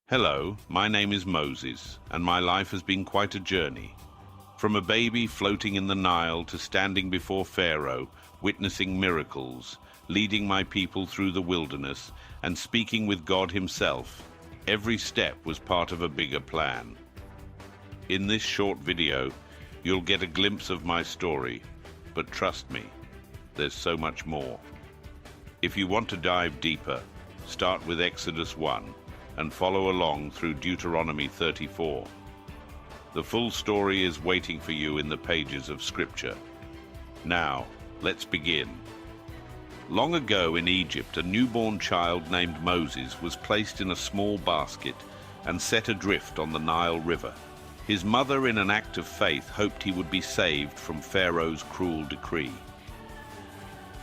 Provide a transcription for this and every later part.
Hello, my name is Moses, and my life has been quite a journey. From a baby floating in the Nile to standing before Pharaoh, witnessing miracles, leading my people through the wilderness, and speaking with God himself, every step was part of a bigger plan. In this short video, you'll get a glimpse of my story, but trust me, there's so much more. If you want to dive deeper, start with Exodus 1 and follow along through Deuteronomy 34. The full story is waiting for you in the pages of Scripture. Now, let's begin. Long ago in Egypt, a newborn child named Moses was placed in a small basket and set adrift on the Nile River. His mother, in an act of faith, hoped he would be saved from Pharaoh's cruel decree.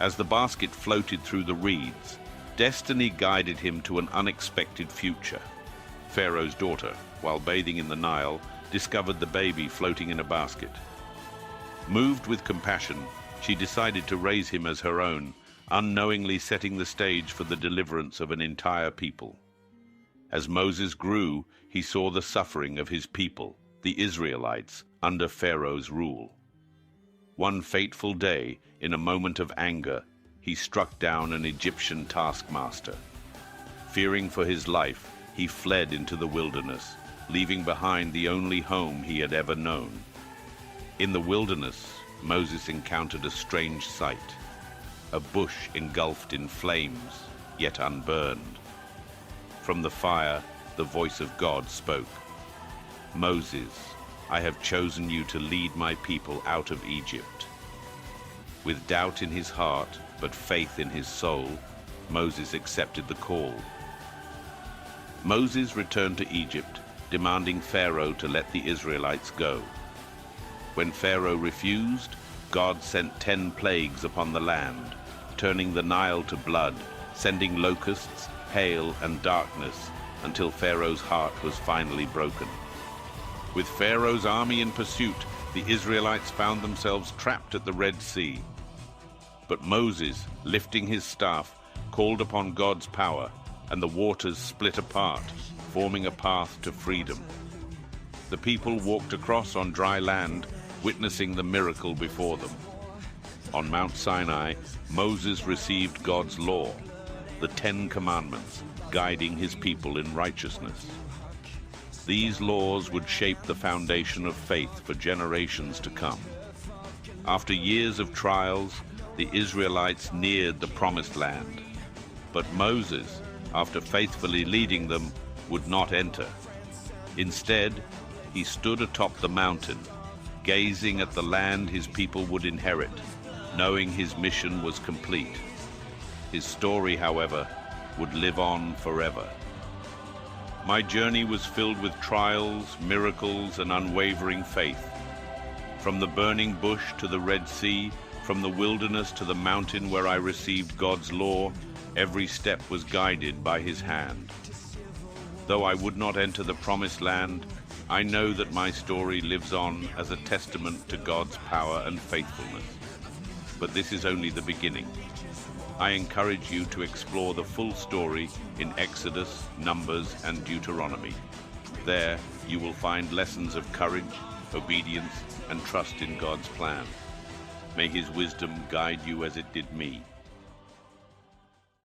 As the basket floated through the reeds, destiny guided him to an unexpected future. Pharaoh's daughter, while bathing in the Nile, discovered the baby floating in a basket. Moved with compassion, she decided to raise him as her own, unknowingly setting the stage for the deliverance of an entire people. As Moses grew, he saw the suffering of his people, the Israelites, under Pharaoh's rule. One fateful day, in a moment of anger, he struck down an Egyptian taskmaster. Fearing for his life, he fled into the wilderness, leaving behind the only home he had ever known. In the wilderness, Moses encountered a strange sight, a bush engulfed in flames, yet unburned. From the fire, the voice of God spoke. "Moses, I have chosen you to lead my people out of Egypt." With doubt in his heart, but faith in his soul, Moses accepted the call. Moses returned to Egypt, demanding Pharaoh to let the Israelites go. When Pharaoh refused, God sent 10 plagues upon the land, turning the Nile to blood, sending locusts, hail, and darkness, until Pharaoh's heart was finally broken. With Pharaoh's army in pursuit, the Israelites found themselves trapped at the Red Sea. But Moses, lifting his staff, called upon God's power, and the waters split apart, forming a path to freedom. The people walked across on dry land, witnessing the miracle before them. On Mount Sinai, Moses received God's law, the 10 Commandments, guiding his people in righteousness. These laws would shape the foundation of faith for generations to come. After years of trials, the Israelites neared the Promised Land. But Moses, after faithfully leading them, would not enter. Instead, he stood atop the mountain, gazing at the land his people would inherit, knowing his mission was complete. His story, however, would live on forever. My journey was filled with trials, miracles, and unwavering faith. From the burning bush to the Red Sea, from the wilderness to the mountain where I received God's law, every step was guided by his hand. Though I would not enter the Promised Land, I know that my story lives on as a testament to God's power and faithfulness. But this is only the beginning. I encourage you to explore the full story in Exodus, Numbers, and Deuteronomy. There, you will find lessons of courage, obedience, and trust in God's plan. May his wisdom guide you as it did me.